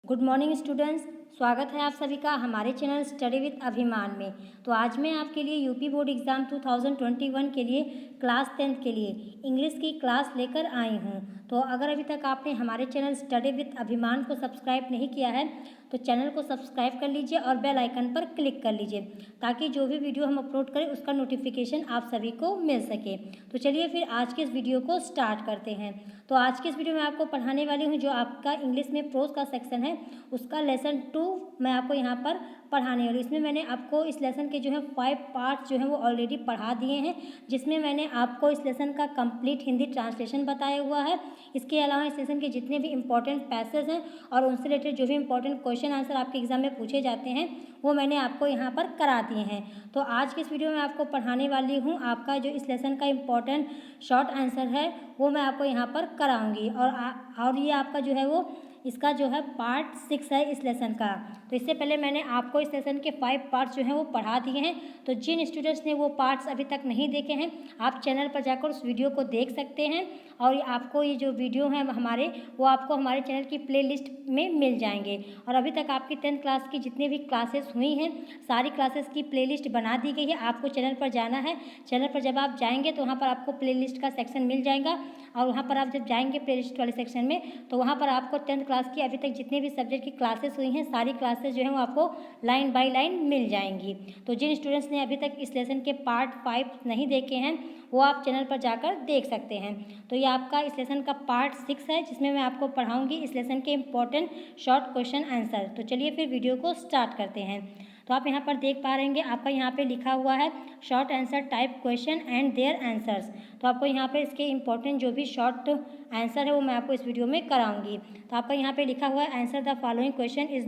Good morning students, स्वागत है आप सभी का हमारे चैनल स्टडी विद अभिमान में। तो आज मैं आपके लिए यूपी बोर्ड एग्ज़ाम 2021 के लिए क्लास 10th के लिए इंग्लिश की क्लास लेकर आई हूँ। तो अगर अभी तक आपने हमारे चैनल स्टडी विद अभिमान को सब्सक्राइब नहीं किया है तो चैनल को सब्सक्राइब कर लीजिए और बेल आइकन पर क्लिक कर लीजिए ताकि जो भी वीडियो हम अपलोड करें उसका नोटिफिकेशन आप सभी को मिल सके। तो चलिए फिर आज के इस वीडियो को स्टार्ट करते हैं। तो आज के इस वीडियो में आपको पढ़ाने वाली हूँ जो आपका इंग्लिश में प्रोज का सेक्शन है उसका लेसन 2 मैं आपको यहाँ पर पढ़ाने वाली। इसमें मैंने आपको इस लेसन के जो है 5 पार्ट्स जो हैं वो ऑलरेडी पढ़ा दिए हैं, जिसमें मैंने आपको इस लेसन का कंप्लीट हिंदी ट्रांसलेशन बताया हुआ है। इसके अलावा इस लेसन के जितने भी इंपॉर्टेंट पैसेज हैं और उनसे रिलेटेड जो भी इंपॉर्टेंट क्वेश्चन आंसर आपके एग्जाम में पूछे जाते हैं वो मैंने आपको यहाँ पर करा दिए हैं। तो आज की इस वीडियो में आपको पढ़ाने वाली हूँ आपका जो इस लेसन का इम्पॉर्टेंट शॉर्ट आंसर है वो मैं आपको यहाँ पर कराऊंगी और ये आपका जो है वो इसका जो है पार्ट 6 है इस लेसन का। तो इससे पहले मैंने आपको इस लेसन के 5 पार्ट्स जो हैं वो पढ़ा दिए हैं। तो जिन स्टूडेंट्स ने वो पार्ट्स अभी तक नहीं देखे हैं आप चैनल पर जाकर उस वीडियो को देख सकते हैं और आपको ये जो वीडियो हैं हमारे वो आपको हमारे चैनल की प्लेलिस्ट में मिल जाएंगे। और अभी तक आपकी 10th क्लास की जितनी भी क्लासेस हुई हैं सारी क्लासेस की प्लेलिस्ट बना दी गई है। आपको चैनल पर जाना है, चैनल पर जब आप जाएंगे तो वहाँ पर आपको प्लेलिस्ट का सेक्शन मिल जाएगा और वहाँ पर आप जब जाएंगे प्लेलिस्ट वाले सेक्शन में तो वहाँ पर आपको 10th क्लास की अभी तक जितने भी सब्जेक्ट की क्लासेस हुई हैं सारी क्लासेस जो हैं वो आपको लाइन बाय लाइन मिल जाएंगी। तो जिन स्टूडेंट्स ने अभी तक इस लेसन के पार्ट 5 नहीं देखे हैं वो आप चैनल पर जाकर देख सकते हैं। तो ये आपका इस लेसन का पार्ट 6 है जिसमें मैं आपको पढ़ाऊंगी इस लेसन के इम्पॉर्टेंट शॉर्ट क्वेश्चन आंसर। तो चलिए फिर वीडियो को स्टार्ट करते हैं। तो आप यहाँ पर देख पा रहेंगे आपका यहाँ पे लिखा हुआ है short answer type question and their answers. तो आपको यहाँ पे इसके इंपॉर्टेंट जो भी शॉर्ट आंसर है वो मैं आपको इस वीडियो में कराऊंगी। तो आपका यहाँ पे लिखा हुआ है answer the following question is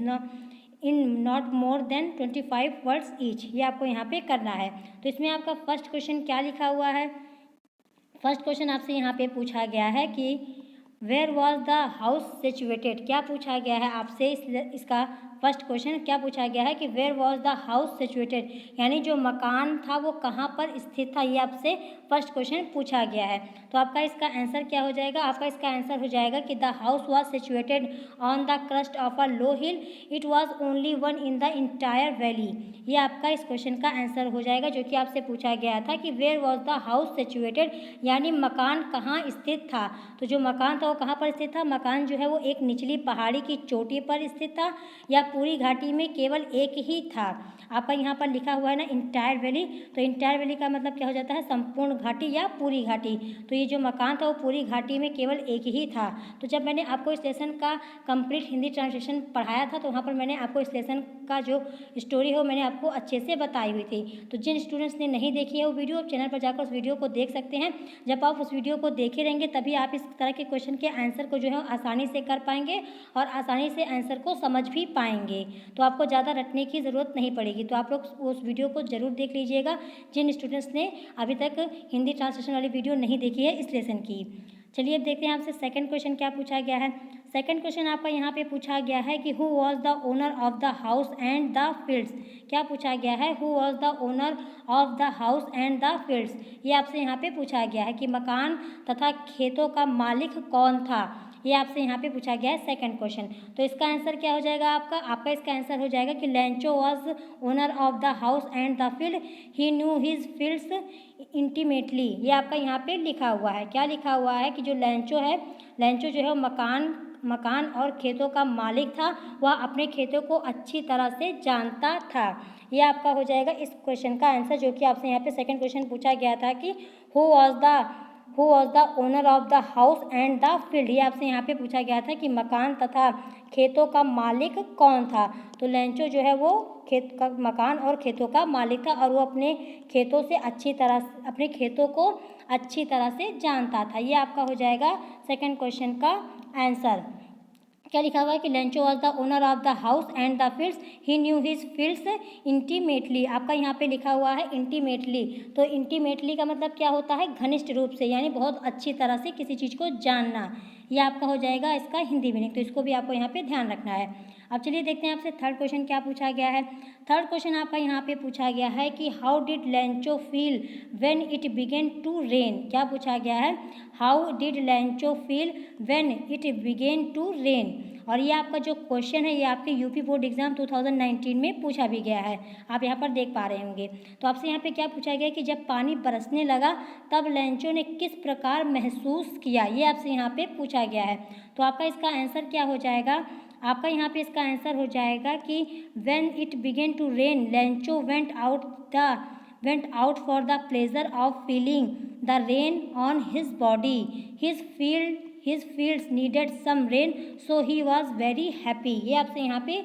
not more than 25 words each. ये आपको यहाँ पे करना है। तो इसमें आपका फर्स्ट क्वेश्चन क्या लिखा हुआ है? फर्स्ट क्वेश्चन आपसे यहाँ पे पूछा गया है कि where was the house situated. क्या पूछा गया है आपसे? इसका फर्स्ट क्वेश्चन क्या पूछा गया है कि where was the house situated, यानी जो मकान था वो कहाँ पर स्थित था, ये आपसे फर्स्ट क्वेश्चन पूछा गया है। तो आपका इसका आंसर क्या हो जाएगा? आपका इसका आंसर हो जाएगा कि the house was situated on the crust of a low hill, it was only one in the entire valley. ये आपका इस क्वेश्चन का आंसर हो जाएगा जो कि आपसे पूछा गया था कि where was the house situated, यानी मकान कहाँ स्थित था। तो जो मकान था वो कहाँ पर स्थित था? मकान जो है वो एक निचली पहाड़ी की चोटी पर स्थित था या पूरी घाटी में केवल एक ही था। आपका यहाँ पर लिखा हुआ है ना इंटायर वैली, तो इंटायर वैली का मतलब क्या हो जाता है? संपूर्ण घाटी या पूरी घाटी। तो ये जो मकान था वो पूरी घाटी में केवल एक ही था। तो जब मैंने आपको इस लेसन का कंप्लीट हिंदी ट्रांसलेशन पढ़ाया था तो वहाँ पर मैंने आपको इस लेसन का जो स्टोरी है वो मैंने आपको अच्छे से बताई हुई थी। तो जिन स्टूडेंट्स ने नहीं देखी है वो वीडियो आप चैनल पर जाकर उस वीडियो को देख सकते हैं। जब आप उस वीडियो को देखे रहेंगे तभी आप इस तरह के क्वेश्चन के आंसर को जो है आसानी से कर पाएंगे और आसानी से आंसर को समझ भी पाएंगे। तो आपको ज़्यादा रटने की ज़रूरत नहीं पड़ेगी। तो आप लोग उस वीडियो को ज़रूर देख लीजिएगा जिन स्टूडेंट्स ने अभी तक हिंदी ट्रांसलेशन वाली वीडियो नहीं देखी है इस लेसन की। चलिए अब देखते हैं आपसे सेकंड क्वेश्चन क्या पूछा गया है। सेकंड क्वेश्चन आपका यहाँ पे पूछा गया है कि who was the owner of the house and the fields. क्या पूछा गया है? Who was the owner of the house and the fields. ये आपसे यहाँ पे पूछा गया है कि मकान तथा खेतों का मालिक कौन था। ये आपसे यहाँ पे पूछा गया है सेकंड क्वेश्चन। तो इसका आंसर क्या हो जाएगा आपका इसका आंसर हो जाएगा कि लैंचो was owner of the house and the field, he new his fields intimately. ये आपका यहाँ पे लिखा हुआ है। क्या लिखा हुआ है कि जो लैंचो है, लैंचो जो है मकान और खेतों का मालिक था, वह अपने खेतों को अच्छी तरह से जानता था। यह आपका हो जाएगा इस क्वेश्चन का आंसर जो कि आपसे यहाँ पे सेकंड क्वेश्चन पूछा गया था कि who was the owner of the house and the field. ये आपसे यहाँ पे पूछा गया था कि मकान तथा खेतों का मालिक कौन था। तो लैंचो जो है वो खेत का मकान और खेतों का मालिक था और वो अपने खेतों को अच्छी तरह से जानता था। ये आपका हो जाएगा सेकंड क्वेश्चन का आंसर। क्या लिखा हुआ है कि लैंचो was the owner of the house and the fields, he new his fields intimately. आपका यहाँ पे लिखा हुआ है इंटीमेटली। तो इंटीमेटली का मतलब क्या होता है? घनिष्ठ रूप से, यानी बहुत अच्छी तरह से किसी चीज़ को जानना। यह आपका हो जाएगा इसका हिंदी मीनिंग। तो इसको भी आपको यहाँ पे ध्यान रखना है। अब चलिए देखते हैं आपसे थर्ड क्वेश्चन क्या पूछा गया है। थर्ड क्वेश्चन आपका यहाँ पे पूछा गया है कि how did Lencho feel when it began to rain. क्या पूछा गया है? How did Lencho feel when it began to rain. और ये आपका जो क्वेश्चन है ये आपके यूपी बोर्ड एग्जाम 2019 में पूछा भी गया है, आप यहाँ पर देख पा रहे होंगे। तो आपसे यहाँ पे क्या पूछा गया कि जब पानी बरसने लगा तब लैंचो ने किस प्रकार महसूस किया, ये आपसे यहाँ पे पूछा गया है। तो आपका इसका आंसर क्या हो जाएगा, आपका यहाँ पे इसका आंसर हो जाएगा कि when it began to rain Lencho went out for the pleasure of feeling the rain on his body. His fields needed some rain, so he was very happy. ये आपसे यहाँ पे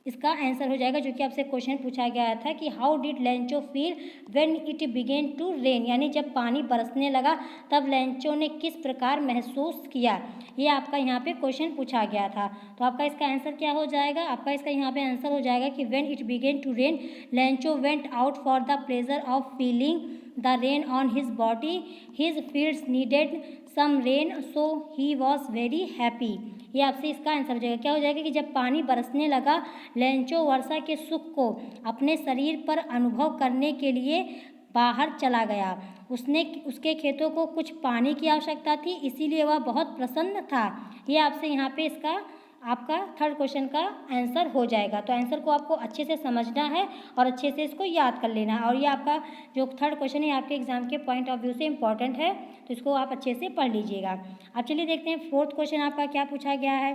इसका आंसर हो जाएगा, जो कि आपसे क्वेश्चन पूछा गया था कि how did Lencho feel when it began to rain, यानी जब पानी बरसने लगा तब लैंचो ने किस प्रकार महसूस किया, ये आपका यहाँ पे क्वेश्चन पूछा गया था। तो आपका इसका आंसर क्या हो जाएगा, आपका इसका यहाँ पे आंसर हो जाएगा कि when it began to rain Lencho went out for the pleasure of feeling the rain on his body, his fields needed some rain, so he was very happy. ये आपसे इसका आंसर हो जाएगा, क्या हो जाएगा कि जब पानी बरसने लगा लैंचो वर्षा के सुख को अपने शरीर पर अनुभव करने के लिए बाहर चला गया। उसके खेतों को कुछ पानी की आवश्यकता थी, इसीलिए वह बहुत प्रसन्न था। ये आपसे यहाँ पे इसका आपका थर्ड क्वेश्चन का आंसर हो जाएगा। तो आंसर को आपको अच्छे से समझना है और अच्छे से इसको याद कर लेना है। और ये आपका जो थर्ड क्वेश्चन है आपके एग्जाम के पॉइंट ऑफ व्यू से इम्पॉर्टेंट है, तो इसको आप अच्छे से पढ़ लीजिएगा। अब चलिए देखते हैं फोर्थ क्वेश्चन आपका क्या पूछा गया है।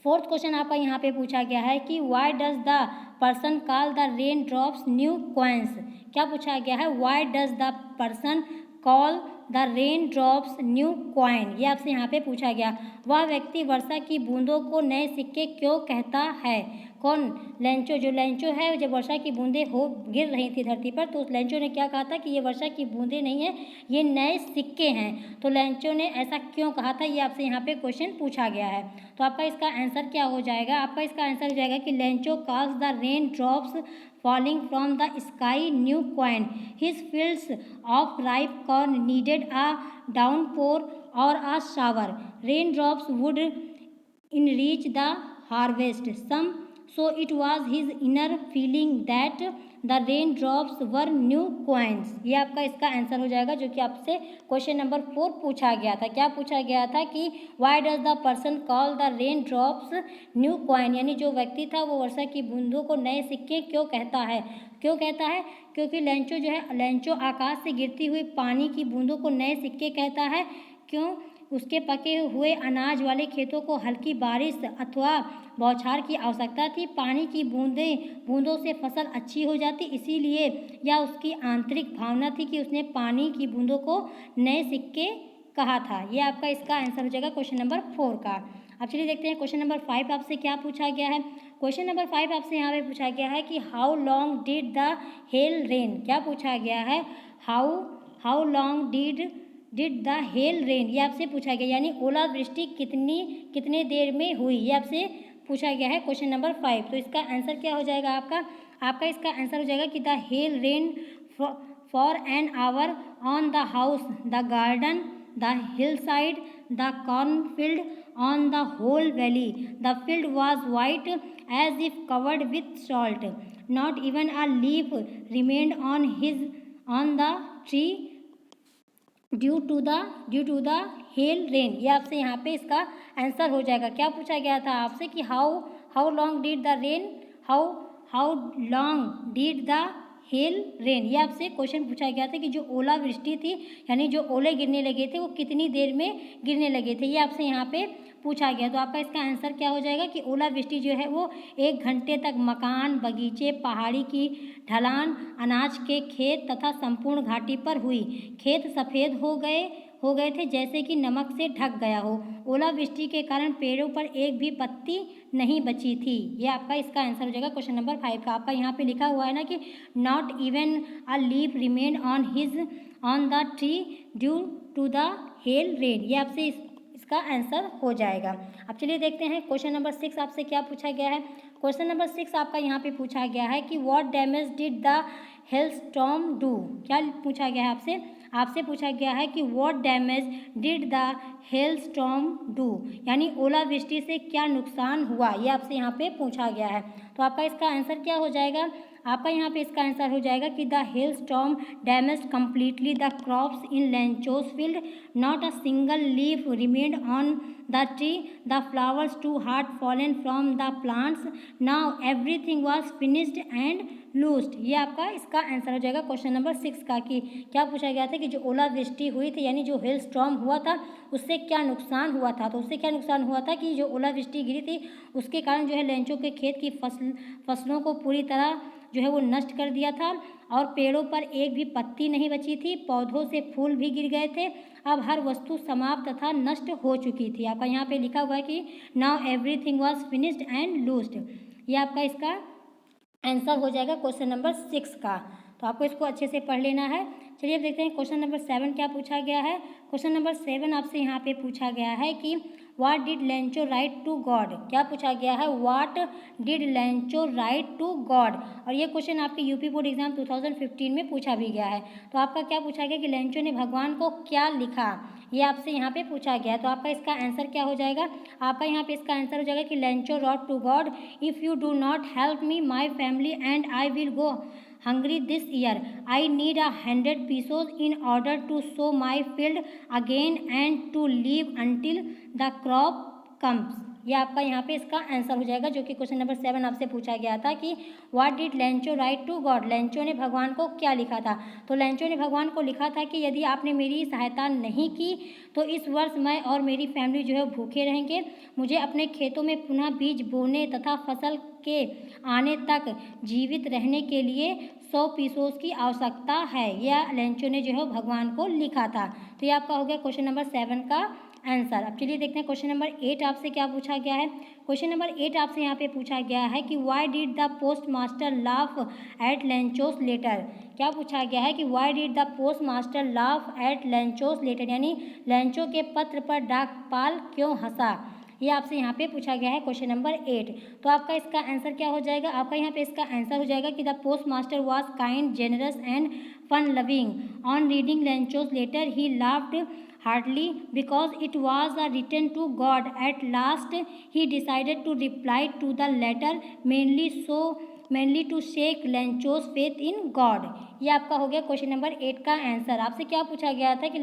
फोर्थ क्वेश्चन आपका यहाँ पे पूछा गया है कि why does the person call the rain drops new coins. क्या पूछा गया है, why does the person call the rain drops new coin. ये आपसे यहाँ पे पूछा गया, वह व्यक्ति वर्षा की बूंदों को नए सिक्के क्यों कहता है। कौन, लैंचो। जो लैंचो है जब वर्षा की बूंदें गिर रही थी धरती पर, तो उस लैंचो ने क्या कहा था कि ये वर्षा की बूंदें नहीं है, ये नए सिक्के हैं। तो लैंचो ने ऐसा क्यों कहा था, ये आपसे यहाँ पे क्वेश्चन पूछा गया है। तो आपका इसका आंसर क्या हो जाएगा, आपका इसका आंसर हो जाएगा कि लैंचो calls the rain drops falling from the sky new coin. His fields of ripe corn needed a downpour or a shower. Raindrops would enrich the harvest. So it was his inner feeling that the raindrops were new coins. ये आपका इसका answer हो जाएगा, जो कि आपसे question number 4 पूछा गया था। क्या पूछा गया था कि why does the person call the raindrops new coin, यानी जो व्यक्ति था वो वर्षा की बूंदों को नए सिक्के क्यों कहता है। क्यों कहता है, क्योंकि लैंचो जो है, लैंचो आकाश से गिरती हुई पानी की बूंदों को नए सिक्के कहता है। क्यों, उसके पके हुए अनाज वाले खेतों को हल्की बारिश अथवा बौछार की आवश्यकता थी। पानी की बूंदों से फसल अच्छी हो जाती, इसीलिए यह उसकी आंतरिक भावना थी कि उसने पानी की बूंदों को नए सिक्के कहा था। ये आपका इसका आंसर हो जाएगा क्वेश्चन नंबर 4 का। अब चलिए देखते हैं क्वेश्चन नंबर 5 आपसे क्या पूछा गया है। क्वेश्चन नंबर 5 आपसे यहाँ पे पूछा गया है कि how long did the hail rain. क्या पूछा गया है, how long did the hail rain, ये आपसे पूछा गया, यानी ओलावृष्टि कितने देर में हुई, ये आपसे पूछा गया है क्वेश्चन नंबर 5। तो इसका आंसर क्या हो जाएगा आपका इसका आंसर हो जाएगा कि the hail rain for an hour on the house, the garden, the hill side, the cornfield, on the whole valley. The field was white as if covered with salt, not even a leaf remained on the tree due to the hail rain. ये आपसे यहाँ पे इसका answer हो जाएगा। क्या पूछा गया था आपसे कि how long did the rain, how long did the hail rain, ये आपसे क्वेश्चन पूछा गया था कि जो ओलावृष्टि थी, यानी जो ओले गिरने लगे थे वो कितनी देर में गिरने लगे थे, ये आपसे यहाँ पे पूछा गया। तो आपका इसका आंसर क्या हो जाएगा कि ओलावृष्टि जो है वो 1 घंटे तक मकान, बगीचे, पहाड़ी की ढलान, अनाज के खेत तथा संपूर्ण घाटी पर हुई। खेत सफ़ेद हो गए थे जैसे कि नमक से ढक गया हो। ओलावृष्टि के कारण पेड़ों पर एक भी पत्ती नहीं बची थी। ये आपका इसका आंसर हो जाएगा क्वेश्चन नंबर 5 का। आपका यहाँ पे लिखा हुआ है ना कि not even a leaf remain on the tree due to the hail rain, ये आपसे इसका आंसर हो जाएगा। अब चलिए देखते हैं क्वेश्चन नंबर 6 आपसे क्या पूछा गया है। क्वेश्चन नंबर 6 आपका यहाँ पे पूछा गया है कि what damage did the hailstorm do. क्या पूछा गया है आपसे पूछा गया है कि what damage did the hailstorm do, यानी ओलावृष्टि से क्या नुकसान हुआ, ये आपसे यहाँ पे पूछा गया है। तो आपका इसका आंसर क्या हो जाएगा, आपका यहाँ पे इसका आंसर हो जाएगा कि the hail storm damaged completely the crops in Lencho's field, not a single leaf remained on the tree, the flowers too had fallen from the plants, now everything was finished and loosed. ये आपका इसका answer हो जाएगा question number 6 का, कि क्या पूछा गया था कि जो ओलावृष्टि हुई थी यानी जो हेल स्टॉर्म हुआ था उससे क्या नुकसान हुआ था। तो उससे क्या नुकसान हुआ था कि जो ओलावृष्टि गिरी थी उसके कारण जो है लेंचों के खेत की फसलों को पूरी तरह जो है वो नष्ट कर दिया था, और पेड़ों पर एक भी पत्ती नहीं बची थी, पौधों से फूल भी गिर गए थे, अब हर वस्तु समाप्त तथा नष्ट हो चुकी थी। आपका यहाँ पे लिखा हुआ है कि now everything was finished and loosed. ये आपका इसका आंसर हो जाएगा क्वेश्चन नंबर 6 का। तो आपको इसको अच्छे से पढ़ लेना है। चलिए अब देखते हैं क्वेश्चन नंबर 7 क्या पूछा गया है। क्वेश्चन नंबर 7 आपसे यहाँ पे पूछा गया है कि what did Lencho write to God. क्या पूछा गया है, what did Lencho write to God. और ये क्वेश्चन आपके यूपी बोर्ड एग्जाम 2015 में पूछा भी गया है। तो आपका क्या पूछा गया कि लेंचो ने भगवान को क्या लिखा, ये आपसे यहाँ पे पूछा गया है। तो आपका इसका आंसर क्या हो जाएगा, आपका यहाँ पे इसका आंसर हो जाएगा कि Lencho wrote to God, if you do not help me my family and I will go hungry this year. I need 100 pesos in order to sow my field again and to live until the crop comes. ये आपका यहाँ पे इसका answer हो जाएगा, जो कि question number 7 आपसे पूछा गया था कि what did Lencho write to God. Lencho ने भगवान को क्या लिखा था। तो लेंचो ने भगवान को लिखा था कि यदि आपने मेरी सहायता नहीं की तो इस वर्ष मैं और मेरी फैमिली जो है भूखे रहेंगे। मुझे अपने खेतों में पुनः बीज बोने तथा फसल के आने तक जीवित रहने के लिए 100 पीसोस की आवश्यकता है। यह लेंचो ने जो है भगवान को लिखा था। तो ये आपका हो गया क्वेश्चन नंबर 7 का आंसर। अब चलिए देखते हैं क्वेश्चन नंबर 8 आपसे क्या पूछा गया है। क्वेश्चन नंबर 8 आपसे यहाँ पे पूछा गया है कि why did the post master laugh at Lencho's letter. क्या पूछा गया है कि why did the post master laugh at Lencho's letter, यानी लेंचो के पत्र पर डाकपाल क्यों हंसा। ये आपसे यहाँ पे पूछा गया है क्वेश्चन नंबर 8। तो आपका इसका आंसर क्या हो जाएगा, आपका यहाँ पे इसका आंसर हो जाएगा कि the post master was kind generous and fun loving, on reading Lencho's letter he laughed heartily because it was written to God. At last he decided to reply to the letter mainly to shake लेंचोस faith in God. ये आपका हो गया question number 8 का answer. आपसे क्या पूछा गया था कि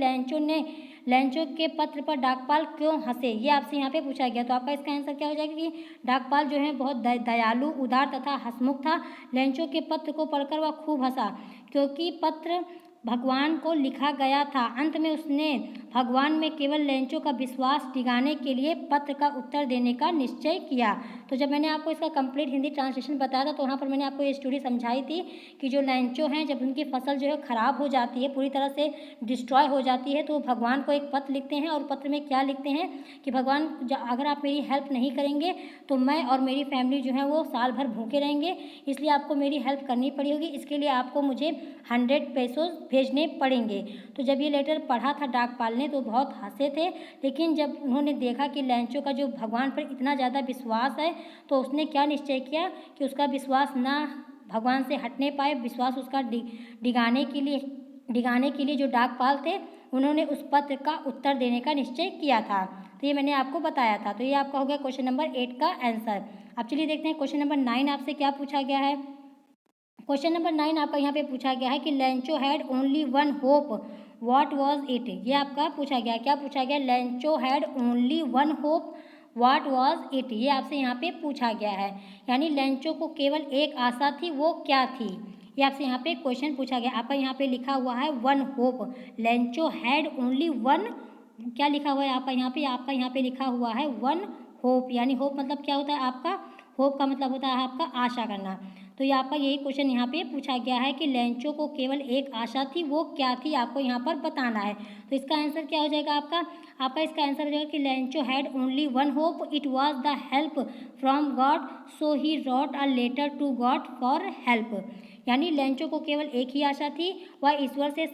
लेंचो के पत्र पर डाकपाल क्यों हंसे, ये आपसे यहाँ पे पूछा गया। तो आपका इसका आंसर क्या हो जाएगा कि डाकपाल जो है बहुत दयालु, उदार तथा हंसमुख था। लेंचो के पत्र को पढ़कर वह खूब हंसा क्योंकि पत्र भगवान को लिखा गया था। अंत में उसने भगवान में केवल लेंचो का विश्वास दिलाने के लिए पत्र का उत्तर देने का निश्चय किया। तो जब मैंने आपको इसका कंप्लीट हिंदी ट्रांसलेशन बताया था तो वहाँ पर मैंने आपको ये स्टोरी समझाई थी कि जो लेंचो हैं जब उनकी फसल जो है ख़राब हो जाती है, पूरी तरह से डिस्ट्रॉय हो जाती है, तो भगवान को एक पत्र लिखते हैं। और पत्र में क्या लिखते हैं कि भगवान अगर आप मेरी हेल्प नहीं करेंगे तो मैं और मेरी फैमिली जो है वो साल भर भूखे रहेंगे, इसलिए आपको मेरी हेल्प करनी पड़ी होगी। इसके लिए आपको मुझे 100 पेसोस भेजने पड़ेंगे। तो जब ये लेटर पढ़ा था डाकपाल ने तो बहुत हंसे थे, लेकिन जब उन्होंने देखा कि लेंचो का जो भगवान पर इतना ज़्यादा विश्वास है तो उसने क्या निश्चय किया कि उसका विश्वास ना भगवान से हटने पाए, विश्वास उसका डिगाने के लिए जो डाकपाल थे उन्होंने उस पत्र का उत्तर देने का निश्चय किया था। तो ये मैंने आपको बताया था। तो ये आपका हो गया क्वेश्चन नंबर 8 का आंसर। अब चलिए देखते हैं क्वेश्चन नंबर 9 आपसे क्या पूछा गया है। क्वेश्चन नंबर 9 आपका यहाँ पे पूछा गया है कि Lencho had only one hope, what was it. ये आपका पूछा गया, क्या पूछा गया, Lencho had only one hope, what was it. ये आपसे यहाँ पे पूछा गया है, यानी लेंचो को केवल एक आशा थी, वो क्या थी। ये आपसे यहाँ पे क्वेश्चन पूछा गया। आपका यहाँ पे लिखा हुआ है one hope, Lencho had only one, क्या लिखा हुआ है आपका यहाँ पे लिखा हुआ है वन होप, यानी होप मतलब क्या होता है आपका, होप का मतलब होता है आपका आशा करना। तो ये आपका यही क्वेश्चन यहाँ पे पूछा गया है कि लेंचो को केवल एक आशा थी, वो क्या थी, आपको यहाँ पर बताना है। तो इसका आंसर क्या हो जाएगा आपका इसका आंसर हो जाएगा कि Lencho had only one hope, it was the help from God, so he wrote a letter to God for help. यानी लेंचो को केवल एक ही आशा थी, वह ईश्वर से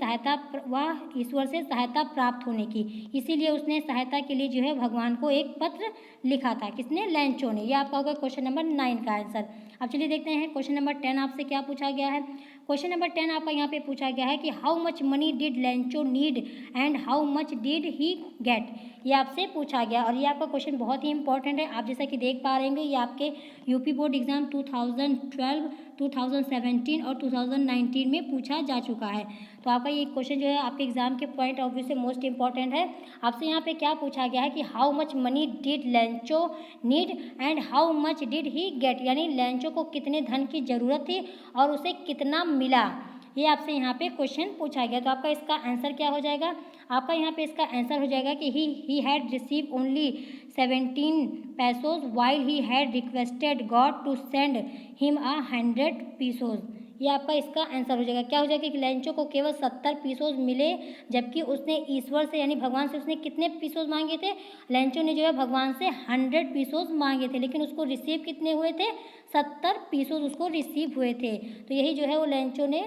सहायता प्राप्त होने की, इसीलिए उसने सहायता के लिए जो है भगवान को एक पत्र लिखा था। किसने, लेंचो ने। यह आपका होगा क्वेश्चन नंबर 9 का आंसर। अब चलिए देखते हैं क्वेश्चन नंबर 10 आपसे क्या पूछा गया है। क्वेश्चन नंबर 10 आपका यहाँ पे पूछा गया है कि how much money did Lencho need and how much did he get. ये आपसे पूछा गया और ये आपका क्वेश्चन बहुत ही इंपॉर्टेंट है। आप जैसा कि देख पा रहे हैं ये आपके यूपी बोर्ड एग्जाम 2012, 2017 और 2019 में पूछा जा चुका है। तो आपका ये क्वेश्चन जो है आपके एग्जाम के पॉइंट ऑफ व्यू से मोस्ट इंपॉर्टेंट है। आपसे यहाँ पे क्या पूछा गया है कि how much money did Lencho need and how much did he get, यानी लेंचो को कितने धन की ज़रूरत थी और उसे कितना मिला, ये आपसे यहाँ पे क्वेश्चन पूछा गया। तो आपका इसका आंसर क्या हो जाएगा? आपका यहाँ पे इसका आंसर हो जाएगा कि he had receive only 17 pesos while he had requested God to send him 100 pesos। ये आपका इसका आंसर हो जाएगा। क्या हो जाएगा कि लेंचो को केवल 70 पीसोज मिले, जबकि उसने ईश्वर से यानी भगवान से उसने कितने पीसोज मांगे थे? लेंचो ने जो है भगवान से 100 पीसोज मांगे थे, लेकिन उसको रिसीव कितने हुए थे? 70 पीसोज उसको रिसीव हुए थे। तो यही जो है वो लेंचो ने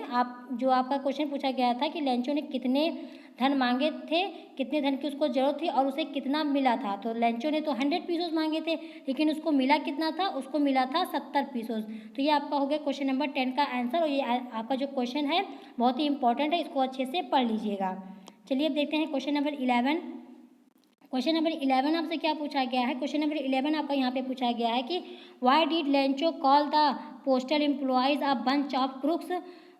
जो आपका क्वेश्चन पूछा गया था कि लेंचो ने कितने धन मांगे थे, कितने धन की उसको जरूरत थी और उसे कितना मिला था। तो लेंचो ने तो 100 पीसोज मांगे थे, लेकिन उसको मिला कितना था? उसको मिला था 70 पीसोज। तो ये आपका हो गया क्वेश्चन नंबर 10 का आंसर। और ये आपका जो क्वेश्चन है बहुत ही इंपॉर्टेंट है, इसको अच्छे से पढ़ लीजिएगा। चलिए अब देखते हैं क्वेश्चन नंबर 11। क्वेश्चन नंबर 11 आपसे क्या पूछा गया है? क्वेश्चन नंबर 11 आपका यहाँ पे पूछा गया है कि why did Lencho call the postal employees a bunch of crooks,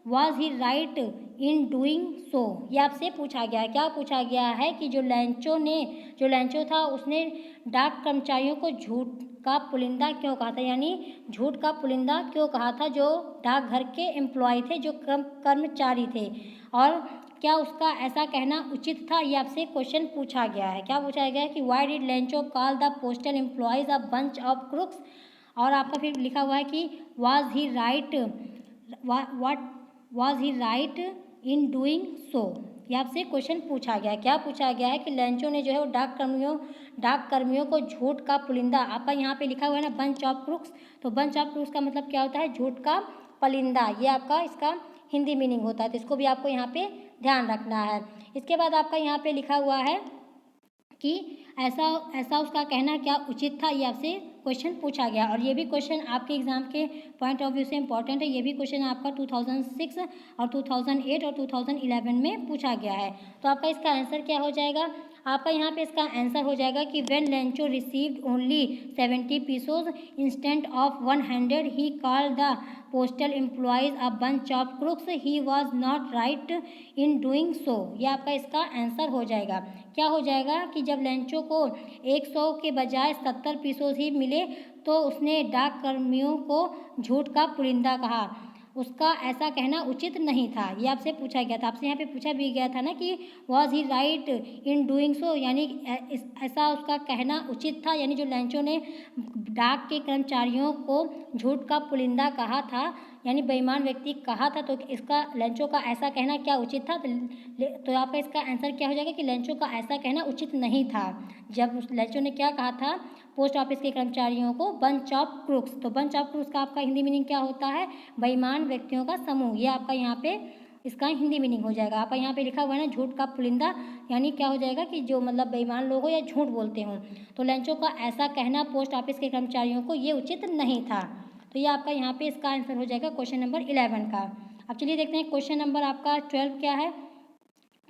was he right in doing so. ये आपसे पूछा गया है। क्या पूछा गया है कि जो लेंचो था उसने डाक कर्मचारियों को झूठ का पुलिंदा क्यों कहा था, यानी झूठ का पुलिंदा क्यों कहा था जो डाकघर के एम्प्लॉय थे, जो कर्मचारी थे, और क्या उसका ऐसा कहना उचित था? ये आपसे क्वेश्चन पूछा गया है। क्या पूछा गया है कि why did Lencho call the postal employees a bunch of crooks, और आपका फिर लिखा हुआ है कि was he right was he right in doing so. ये आपसे क्वेश्चन पूछा गया है। क्या पूछा गया है कि लेंचो ने जो है वो डाक कर्मियों को झूठ का पुलिंदा, आपका यहाँ पे लिखा हुआ है ना बंच ऑफ क्रूक्स, तो बंच ऑफ क्रूक्स का मतलब क्या होता है? झूठ का पुलिंदा। ये आपका इसका हिंदी मीनिंग होता है, तो इसको भी आपको यहाँ पे ध्यान रखना है। इसके बाद आपका यहाँ पे लिखा हुआ है कि ऐसा उसका कहना क्या उचित था, ये आपसे क्वेश्चन पूछा गया। और ये भी क्वेश्चन आपके एग्जाम के पॉइंट ऑफ व्यू से इंपॉर्टेंट है। ये भी क्वेश्चन आपका 2006 और 2008 और 2011 में पूछा गया है। तो आपका इसका आंसर क्या हो जाएगा? आपका यहाँ पे इसका आंसर हो जाएगा कि when Lencho received only 70 pesos instant of 100 he called the postal employees a bunch of crooks, he was not right in doing so. ये आपका इसका आंसर हो जाएगा। क्या हो जाएगा कि जब लेंचो को 100 के बजाय 70 पीसोज ही मिले तो उसने डाक कर्मियों को झूठ का पुलिंदा कहा, उसका ऐसा कहना उचित नहीं था। ये आपसे पूछा गया था। आपसे यहाँ पे पूछा भी गया था ना कि was he right in doing so, यानी ऐसा उसका कहना उचित था, यानी जो लेंचो ने डाक के कर्मचारियों को झूठ का पुलिंदा कहा था, यानी बेईमान व्यक्ति कहा था, तो इसका लेंचो का ऐसा कहना क्या उचित था? तो आपका इसका आंसर क्या हो जाएगा कि लेंचो का ऐसा कहना उचित नहीं था। जब लेंचो ने क्या कहा था पोस्ट ऑफिस के कर्मचारियों को? Bunch of crooks. तो बंच ऑफ क्रूक्स का आपका हिंदी मीनिंग क्या होता है? बेईमान व्यक्तियों का समूह। ये आपका यहाँ पे इसका हिंदी मीनिंग हो जाएगा। आपका यहाँ पे लिखा हुआ है ना झूठ का पुलिंदा, यानी क्या हो जाएगा कि जो मतलब बेईमान लोग हो या झूठ बोलते हों। तो लेंचो का ऐसा कहना पोस्ट ऑफिस के कर्मचारियों को ये उचित नहीं था। तो ये आपका यहाँ पे इसका आंसर हो जाएगा क्वेश्चन नंबर 11 का। अब चलिए देखते हैं क्वेश्चन नंबर आपका 12 क्या है।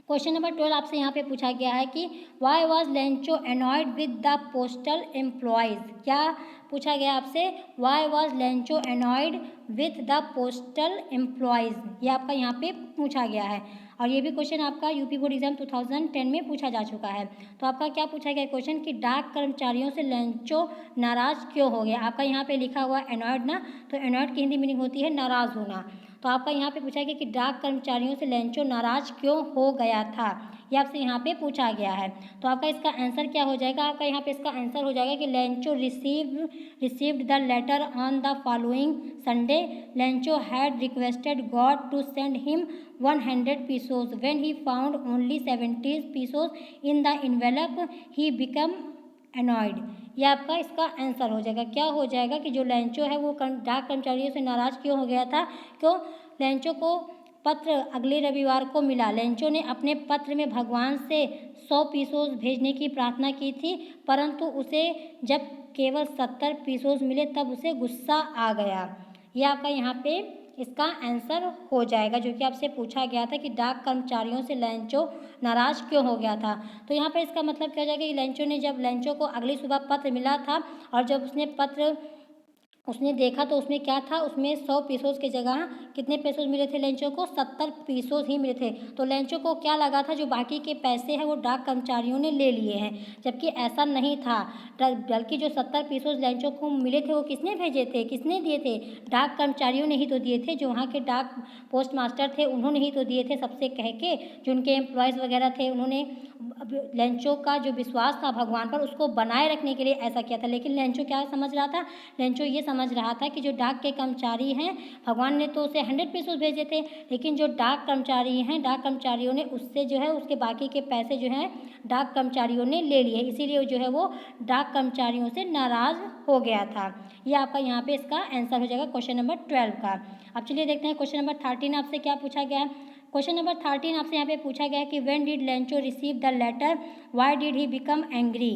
क्वेश्चन नंबर 12 आपसे यहाँ पे पूछा गया है कि why was Lencho annoyed with the postal employees. क्या पूछा गया आपसे? Why was Lencho annoyed with the postal employees, ये आपका यहाँ पे पूछा गया है। और ये भी क्वेश्चन आपका यूपी बोर्ड एग्जाम 2010 में पूछा जा चुका है। तो आपका क्या पूछा गया क्वेश्चन कि डाक कर्मचारियों से लेंचो नाराज़ क्यों हो गया? आपका यहाँ पे लिखा हुआ एनॉयड ना, तो एनॉयड की हिंदी मीनिंग होती है नाराज़ होना। तो आपका यहाँ पे पूछा गया कि डाक कर्मचारियों से लेंचो नाराज क्यों हो गया था, ये आपसे यहाँ पे पूछा गया है। तो आपका इसका आंसर क्या हो जाएगा? आपका यहाँ पे इसका आंसर हो जाएगा कि Lencho received the letter on the following Sunday, Lencho had requested God to send him 100 pesos, when he found only 70 pesos in the envelope he became annoyed। ये आपका इसका आंसर हो जाएगा। क्या हो जाएगा कि जो लेंचो है वो डाक कर्मचारियों से नाराज़ क्यों हो गया था? क्यों? लेंचो को पत्र अगले रविवार को मिला। लेंचो ने अपने पत्र में भगवान से 100 पीसोज भेजने की प्रार्थना की थी, परंतु उसे जब केवल 70 पीसोज मिले तब उसे गुस्सा आ गया। ये आपका यहाँ पे इसका आंसर हो जाएगा, जो कि आपसे पूछा गया था कि डाक कर्मचारियों से लेंचो नाराज़ क्यों हो गया था। तो यहाँ पर इसका मतलब क्या हो जाएगा कि लेंचो को अगली सुबह पत्र मिला था, और जब उसने देखा तो उसमें क्या था, उसमें 100 पीसोस की जगह कितने पीसोस मिले थे लेंचो को, 70 पीसोस ही मिले थे। तो लेंचो को क्या लगा था, जो बाकी के पैसे हैं वो डाक कर्मचारियों ने ले लिए हैं, जबकि ऐसा नहीं था। बल्कि जो 70 पीसोस लेंचो को मिले थे वो किसने भेजे थे, किसने दिए थे, डाक कर्मचारियों ने ही तो दिए थे। जो वहाँ के डाक पोस्ट मास्टर थे उन्होंने ही तो दिए थे सबसे कह के, जो उनके एम्प्लॉयज़ वगैरह थे उन्होंने लेंचो का जो विश्वास था भगवान पर उसको बनाए रखने के लिए ऐसा किया था। लेकिन लेंचो क्या समझ रहा था, लेंचो ये समझ रहा था कि जो डाक के कर्मचारी हैं, भगवान ने तो उसे 100 पीसोस भेजे थे, लेकिन जो डाक कर्मचारी हैं, डाक कर्मचारियों ने उससे जो है उसके बाकी के पैसे जो हैं डाक कर्मचारियों ने ले लिए, इसीलिए जो है वो डाक कर्मचारियों से नाराज़ हो गया था। ये आपका यहाँ पे इसका आंसर हो जाएगा क्वेश्चन नंबर 12 का। अब चलिए देखते हैं क्वेश्चन नंबर 13 आपसे क्या पूछा गया है। क्वेश्चन नंबर 13 आपसे यहाँ पे पूछा गया है कि when did Lencho receive the letter, why did he become angry.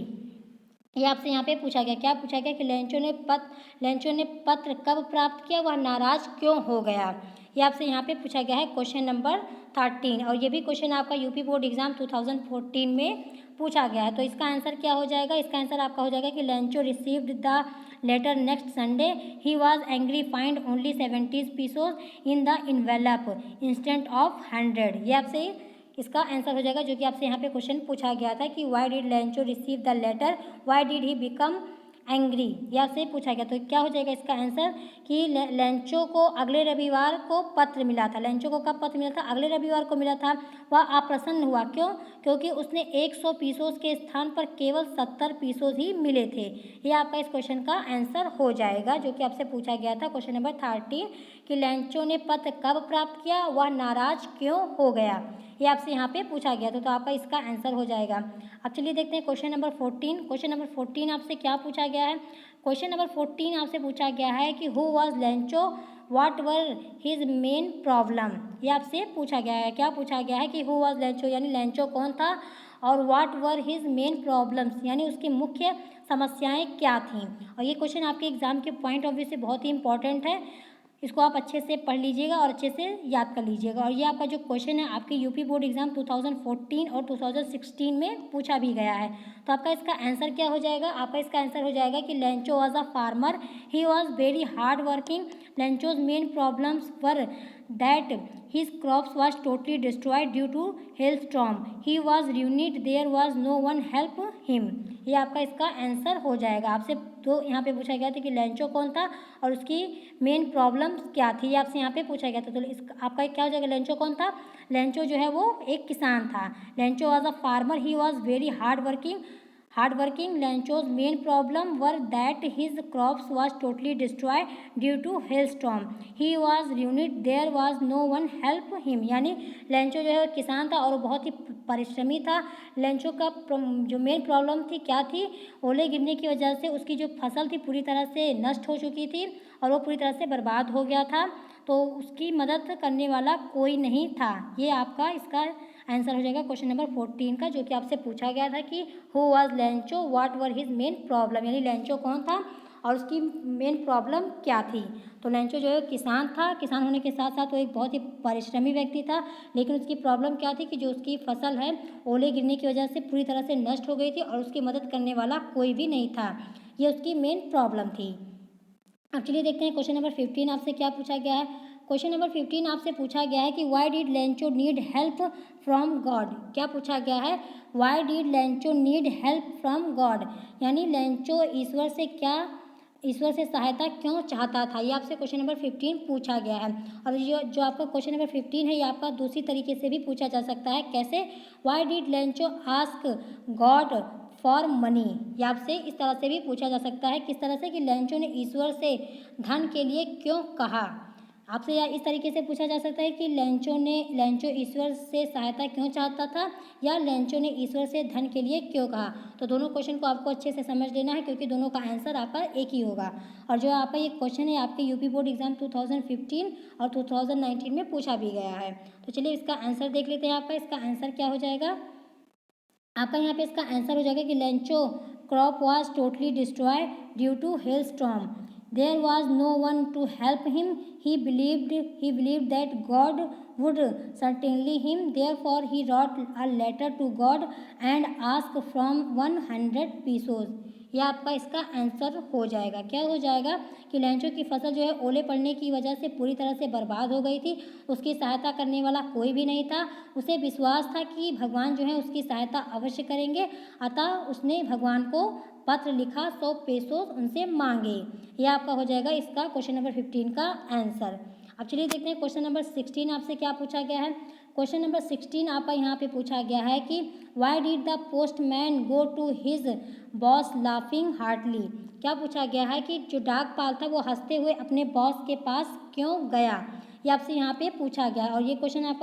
ये आपसे यहाँ पे पूछा गया, क्या पूछा गया कि लेंचो ने पत्र कब प्राप्त किया, वह नाराज़ क्यों हो गया। ये आपसे यहाँ पे पूछा गया है क्वेश्चन नंबर 13, और ये भी क्वेश्चन आपका यूपी बोर्ड एग्जाम 2014 में पूछा गया है। तो इसका आंसर क्या हो जाएगा, इसका आंसर आपका हो जाएगा कि Lencho received the letter next Sunday, he was angry, find only 70 pesos in the envelope instant of 100। ये आपसे इसका आंसर हो जाएगा, जो कि आपसे यहाँ पे क्वेश्चन पूछा गया था कि why did Lencho receive the letter, why did he become angry, ये आपसे पूछा गया। तो क्या हो जाएगा इसका आंसर कि लेंचो को अगले रविवार को पत्र मिला था। लेंचो को कब पत्र मिला था, अगले रविवार को मिला था। वह अप्रसन्न हुआ, क्यों, क्योंकि उसने 100 पीसोस के स्थान पर केवल 70 पीसोस ही मिले थे। ये आपका इस क्वेश्चन का आंसर हो जाएगा, जो कि आपसे पूछा गया था क्वेश्चन नंबर 13 कि लेंचो ने पत्र कब प्राप्त किया, वह नाराज क्यों हो गया। ये आपसे यहाँ पे पूछा गया था, तो आपका इसका आंसर हो जाएगा। अब चलिए देखते हैं क्वेश्चन नंबर 14। क्वेश्चन नंबर 14 आपसे क्या पूछा गया है। क्वेश्चन नंबर 14 आपसे पूछा गया है कि who was Lencho, what were his main problem. ये आपसे पूछा गया है, क्या पूछा गया है कि हु वाज लेंचो, यानी लेंचो कौन था, और what were his main problems, यानी उसकी मुख्य समस्याएं क्या थीं। और ये क्वेश्चन आपके एग्जाम के पॉइंट ऑफ व्यू से बहुत ही इंपॉर्टेंट है, इसको आप अच्छे से पढ़ लीजिएगा और अच्छे से याद कर लीजिएगा। और ये आपका जो क्वेश्चन है आपके यूपी बोर्ड एग्जाम 2014 और 2016 में पूछा भी गया है। तो आपका इसका आंसर क्या हो जाएगा, आपका इसका आंसर हो जाएगा कि Lencho was a farmer, he was very hard working, Lencho's main problems were that his crops was totally destroyed due to hailstorm, he was ruined, there was no one help him। ये आपका इसका answer हो जाएगा। आपसे तो यहाँ पे पूछा गया था कि लेंचो कौन था और उसकी मेन प्रॉब्लम क्या थी, ये आपसे यहाँ पे पूछा गया था। तो इस आपका क्या हो जाएगा, लेंचो कौन था, लेंचो जो है वो एक किसान था। Lencho was a farmer, he was very hard working, Lencho's main problem were that his crops was totally destroy due to hailstorm, he was unit, there was no one help him. यानी Lencho जो है किसान था और वो बहुत ही परिश्रमी था। लेंचो का जो मेन प्रॉब्लम थी क्या थी, ओले गिरने की वजह से उसकी जो फसल थी पूरी तरह से नष्ट हो चुकी थी और वो पूरी तरह से बर्बाद हो गया था, तो उसकी मदद करने वाला कोई नहीं था। ये आपका इसका आंसर हो जाएगा क्वेश्चन नंबर 14 का, जो कि आपसे पूछा गया था कि who was Lencho, what were his main problem, यानी लेंचो कौन था और उसकी मेन प्रॉब्लम क्या थी। तो लेंचो जो है किसान था, किसान होने के साथ साथ वो एक बहुत ही परिश्रमी व्यक्ति था, लेकिन उसकी प्रॉब्लम क्या थी कि जो उसकी फसल है ओले गिरने की वजह से पूरी तरह से नष्ट हो गई थी और उसकी मदद करने वाला कोई भी नहीं था। ये उसकी मेन प्रॉब्लम थी। अब चलिए देखते हैं क्वेश्चन नंबर 15 आपसे क्या पूछा गया है। क्वेश्चन नंबर 15 आपसे पूछा गया है कि why did Lencho need help from God. क्या पूछा गया है, why did Lencho need help from God, यानी लेंचो ईश्वर से सहायता क्यों चाहता था। ये आपसे क्वेश्चन नंबर 15 पूछा गया है। और ये जो आपका क्वेश्चन नंबर 15 है ये आपका दूसरी तरीके से भी पूछा जा सकता है। कैसे, why did Lencho ask God for money. ये आपसे इस तरह से भी पूछा जा सकता है, किस तरह से कि लेंचो ने ईश्वर से धन के लिए क्यों कहा। आपसे या इस तरीके से पूछा जा सकता है कि लेंचो ईश्वर से सहायता क्यों चाहता था, या लेंचो ने ईश्वर से धन के लिए क्यों कहा। तो दोनों क्वेश्चन को आपको अच्छे से समझ लेना है, क्योंकि दोनों का आंसर आपका एक ही होगा। और जो आपका ये क्वेश्चन है आपके यूपी बोर्ड एग्जाम 2015 और 2019 में पूछा भी गया है। तो चलिए इसका आंसर देख लेते हैं। आपका इसका आंसर क्या हो जाएगा, आपका यहाँ पे इसका आंसर हो जाएगा कि Lencho crop was totally destroy due to hail storm, There was no one to help him. He believed that God would certainly him. Therefore, he wrote a letter to God and asked from 100 pesos. यह आपका इसका answer हो जाएगा। क्या हो जाएगा कि लैंचो की फसल जो है ओले पड़ने की वजह से पूरी तरह से बर्बाद हो गई थी। उसकी सहायता करने वाला कोई भी नहीं था। उसे विश्वास था कि भगवान जो है उसकी सहायता अवश्य करेंगे, अतः उसने भगवान को पत्र लिखा, 100 पेसोस उनसे मांगे। यह आपका हो जाएगा इसका क्वेश्चन नंबर 15 का आंसर। अब चलिए देखते हैं क्वेश्चन नंबर 16 आपसे क्या पूछा गया है। क्वेश्चन नंबर 16 आपका यहाँ पे पूछा गया है कि why did the postman go to his boss laughing heartily. क्या पूछा गया है कि जो डाकपाल था वो हंसते हुए अपने बॉस के पास क्यों गया। ये आपसे यहाँ पे पूछा गया और ये क्वेश्चन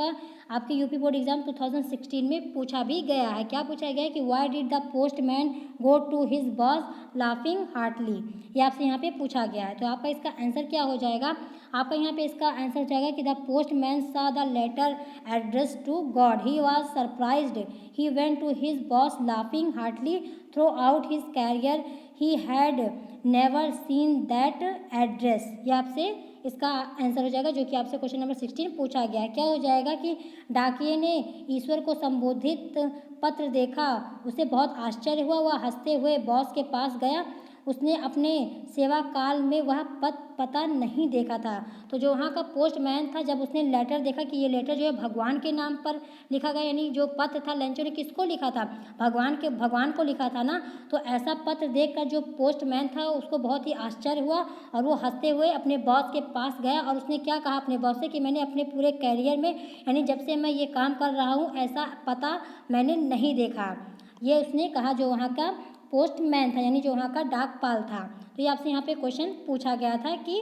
आपके यूपी बोर्ड एग्जाम 2016 में पूछा भी गया है। क्या पूछा गया है कि why did the postman go to his boss laughing heartily. ये आपसे यहाँ पे पूछा गया है। तो आपका इसका आंसर क्या हो जाएगा, आपका यहाँ पे इसका आंसर हो जाएगा कि the postman saw the letter addressed to God. He was surprised. He went to his boss laughing heartily. Throughout his career, he had never seen that address. ये आपसे इसका आंसर हो जाएगा जो कि आपसे क्वेश्चन नंबर 16 पूछा गया है। क्या हो जाएगा कि डाकिये ने ईश्वर को संबोधित पत्र देखा, उसे बहुत आश्चर्य हुआ, वह हंसते हुए बॉस के पास गया। उसने अपने सेवा काल में वह पता नहीं देखा था। तो जो वहाँ का पोस्टमैन था, जब उसने लेटर देखा कि ये लेटर जो है भगवान के नाम पर लिखा गया, यानी जो पत्र था लैंचो ने किसको लिखा था, भगवान को लिखा था ना। तो ऐसा पत्र देखकर जो पोस्टमैन था उसको बहुत ही आश्चर्य हुआ और वो हंसते हुए अपने बॉस के पास गया और उसने क्या कहा अपने बॉस से कि मैंने अपने पूरे कैरियर में, यानी जब से मैं ये काम कर रहा हूँ, ऐसा पता मैंने नहीं देखा। ये उसने कहा जो वहाँ का पोस्टमैन था, यानी जो वहाँ का डाकपाल था। तो ये आपसे यहाँ पे क्वेश्चन पूछा गया था कि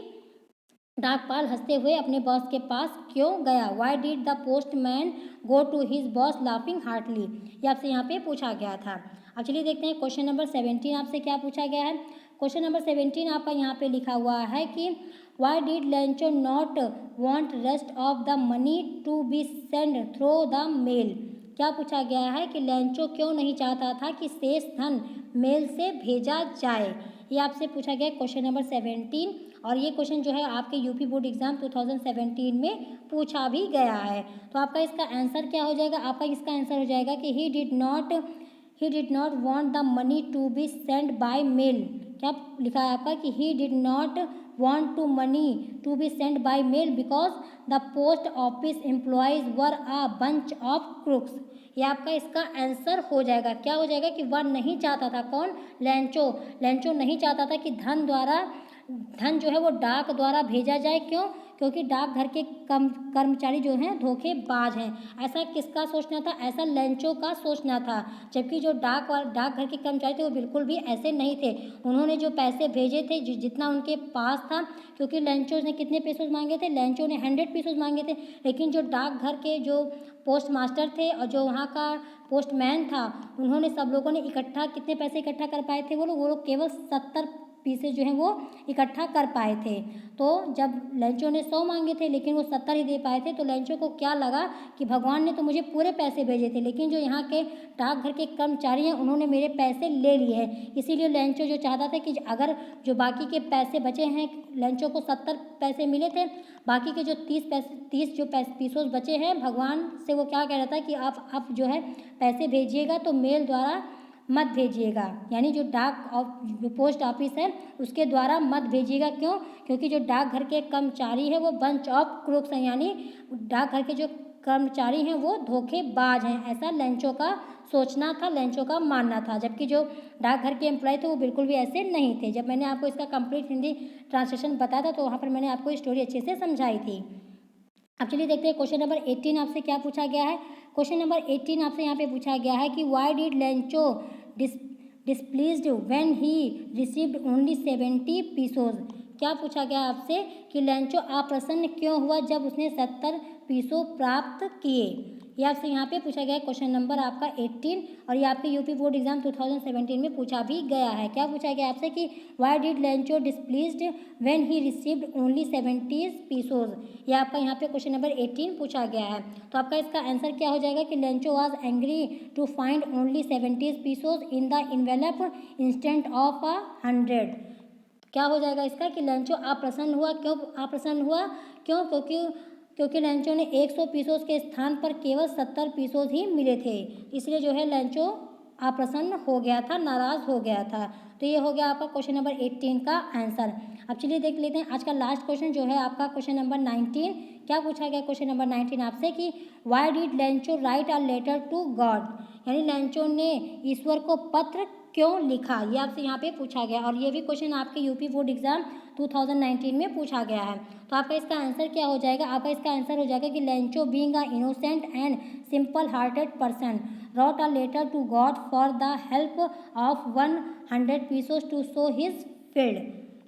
डाकपाल हंसते हुए अपने बॉस के पास क्यों गया। Why did the postman go to his boss laughing heartily. ये आपसे यहाँ पे पूछा गया था। अब चलिए देखते हैं क्वेश्चन नंबर 17 आपसे क्या पूछा गया है। क्वेश्चन नंबर 17 आपका यहाँ पे लिखा हुआ है कि why did Lencho not want rest of the money to be send through the mail. क्या पूछा गया है कि लैंचो क्यों नहीं चाहता था कि शेष धन मेल से भेजा जाए। ये आपसे पूछा गया क्वेश्चन नंबर 17 और ये क्वेश्चन जो है आपके यूपी बोर्ड एग्जाम 2017 में पूछा भी गया है। तो आपका इसका आंसर क्या हो जाएगा, आपका इसका आंसर हो जाएगा कि he did not want the money to be send by mail. क्या लिखा है आपका कि he did not want to money to be send by mail because the post office employees were a bunch of crooks. ये आपका इसका answer हो जाएगा। क्या हो जाएगा कि वह नहीं चाहता था, कौन, लैंचो नहीं चाहता था कि धन जो है वो डाक द्वारा भेजा जाए। क्यों, क्योंकि डाकघर के कर्मचारी जो हैं धोखेबाज हैं। ऐसा किसका सोचना था, ऐसा लैंचो का सोचना था। जबकि जो डाकघर के कर्मचारी थे वो बिल्कुल भी ऐसे नहीं थे। उन्होंने जो पैसे भेजे थे जितना उनके पास था, क्योंकि लैंचो ने कितने पेसोस मांगे थे, लैंचो ने 100 पेसोस मांगे थे। लेकिन जो डाकघर के जो पोस्ट मास्टर थे और जो वहाँ का पोस्टमैन था, उन्होंने सब लोगों ने इकट्ठा कितने पैसे इकट्ठा कर पाए थे, वो लोग केवल 70 पीसेस जो हैं वो इकट्ठा कर पाए थे। तो जब लैंचो ने 100 मांगे थे लेकिन वो 70 ही दे पाए थे, तो लैंचो को क्या लगा कि भगवान ने तो मुझे पूरे पैसे भेजे थे, लेकिन जो यहाँ के डाकघर के कर्मचारी हैं उन्होंने मेरे पैसे ले लिए हैं। इसीलिए लैंचो जो चाहता था कि अगर जो बाकी के पैसे बचे हैं, लैंचो को 70 पैसे मिले थे, बाकी के जो 30 जो पेसोस बचे हैं, भगवान से वो क्या कह रहा था कि आप जो है पैसे भेजिएगा तो मेल द्वारा मत भेजिएगा, यानी जो जो पोस्ट ऑफिस है उसके द्वारा मत भेजिएगा। क्यों, क्योंकि जो डाकघर के कर्मचारी हैं वो बंच ऑफ क्रूक्स हैं, यानी डाकघर के जो कर्मचारी हैं वो धोखेबाज हैं। ऐसा लैंचो का सोचना था, लैंचो का मानना था। जबकि जो डाकघर के एम्प्लॉय थे वो बिल्कुल भी ऐसे नहीं थे। जब मैंने आपको इसका कंप्लीट हिंदी ट्रांसलेशन बताया था तो वहाँ पर मैंने आपको स्टोरी अच्छे से समझाई थी। अब चलिए देखते हैं क्वेश्चन नंबर 18 आपसे क्या पूछा गया है। क्वेश्चन नंबर 18 आपसे यहाँ पे पूछा गया है कि why did Lencho displeased when he received only 70 pesos. क्या पूछा गया आपसे कि लैंचो अप्रसन्न क्यों हुआ जब उसने 70 पीसो प्राप्त किए। ये आपसे यहाँ पे पूछा गया है क्वेश्चन नंबर आपका 18 और ये आपके यूपी बोर्ड एग्जाम 2017 में पूछा भी गया है। क्या पूछा गया आपसे कि why did Lencho displeased when he received only 70 pesos. ये आपका यहाँ पे क्वेश्चन नंबर 18 पूछा गया है। तो आपका इसका आंसर क्या हो जाएगा कि Lencho was angry to find only 70 pesos in the envelope instant of 100। क्या हो जाएगा इसका कि लैंचो अप्रसन्न हुआ। क्यों अप्रसन्न हुआ? क्यों? क्योंकि लैंचो ने 100 पीसों के स्थान पर केवल 70 पीसों ही मिले थे, इसलिए जो है लैंचो अप्रसन्न हो गया था, नाराज़ हो गया था। तो ये हो गया आपका क्वेश्चन नंबर 18 का आंसर। अब चलिए देख लेते हैं आज का लास्ट क्वेश्चन जो है आपका क्वेश्चन नंबर 19। क्या पूछा गया क्वेश्चन नंबर 19 आपसे कि why did Lencho write a letter to God, यानी लैंचो ने ईश्वर को पत्र क्यों लिखा, ये आपसे यहाँ पे पूछा गया। और ये भी क्वेश्चन आपके यूपी बोर्ड एग्जाम 2019 में पूछा गया है। तो आपका इसका आंसर क्या हो जाएगा? आपका इसका आंसर हो जाएगा कि लैंचो being a innocent and simple hearted person wrote a letter to God for the help of 100 pesos to show his field।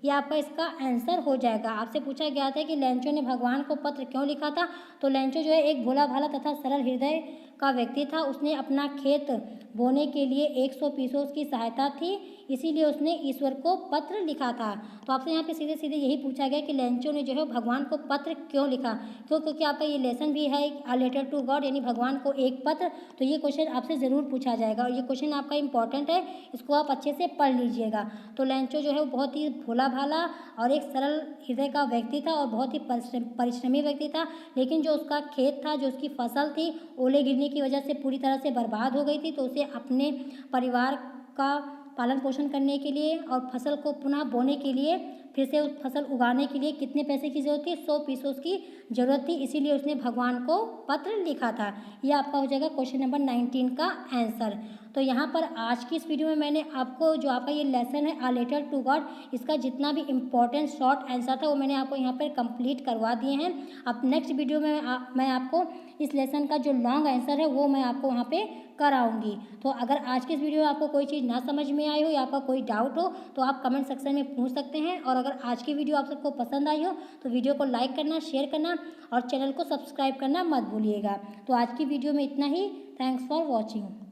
ये आपका इसका आंसर हो जाएगा। आपसे पूछा गया था कि लैंचो ने भगवान को पत्र क्यों लिखा था। तो लैंचो जो है एक भोला भाला तथा सरल हृदय का व्यक्ति था। उसने अपना खेत बोने के लिए 100 पीसों की सहायता थी, इसीलिए उसने ईश्वर को पत्र लिखा था। तो आपसे यहाँ पे सीधे सीधे यही पूछा गया कि लैंचो ने जो है भगवान को पत्र क्यों लिखा। क्योंकि आपका ये लेसन भी है अ लेटर टू गॉड, यानी भगवान को एक पत्र। तो ये क्वेश्चन आपसे ज़रूर पूछा जाएगा और ये क्वेश्चन आपका इंपॉर्टेंट है, इसको आप अच्छे से पढ़ लीजिएगा। तो लैंचो जो है वो बहुत ही भोला भाला और एक सरल हृदय का व्यक्ति था और बहुत ही परिश्रमी व्यक्ति था। लेकिन जो उसका खेत था, जो उसकी फसल थी, ओले गिरने की वजह से पूरी तरह से बर्बाद हो गई थी। तो उसे अपने परिवार का पालन पोषण करने के लिए और फसल को पुनः बोने के लिए, फिर से उस फसल उगाने के लिए कितने पैसे की ज़रूरत थी? 100 पीसों की ज़रूरत थी, इसीलिए उसने भगवान को पत्र लिखा था। ये आपका हो जाएगा क्वेश्चन नंबर 19 का आंसर। तो यहाँ पर आज की इस वीडियो में मैंने आपको जो आपका ये लेसन है अ लेटर टू गॉड, इसका जितना भी इम्पोर्टेंट शॉर्ट आंसर था वो मैंने आपको यहाँ पर कंप्लीट करवा दिए हैं। अब नेक्स्ट वीडियो में मैं आपको इस लेसन का जो लॉन्ग आंसर है वो मैं आपको वहाँ पे कराऊंगी। तो अगर आज के इस वीडियो में आपको कोई चीज़ ना समझ में आई हो या आपका कोई डाउट हो तो आप कमेंट सेक्शन में पूछ सकते हैं। और अगर आज की वीडियो आप सबको पसंद आई हो तो वीडियो को लाइक करना, शेयर करना और चैनल को सब्सक्राइब करना मत भूलिएगा। तो आज की वीडियो में इतना ही। Thanks for watching.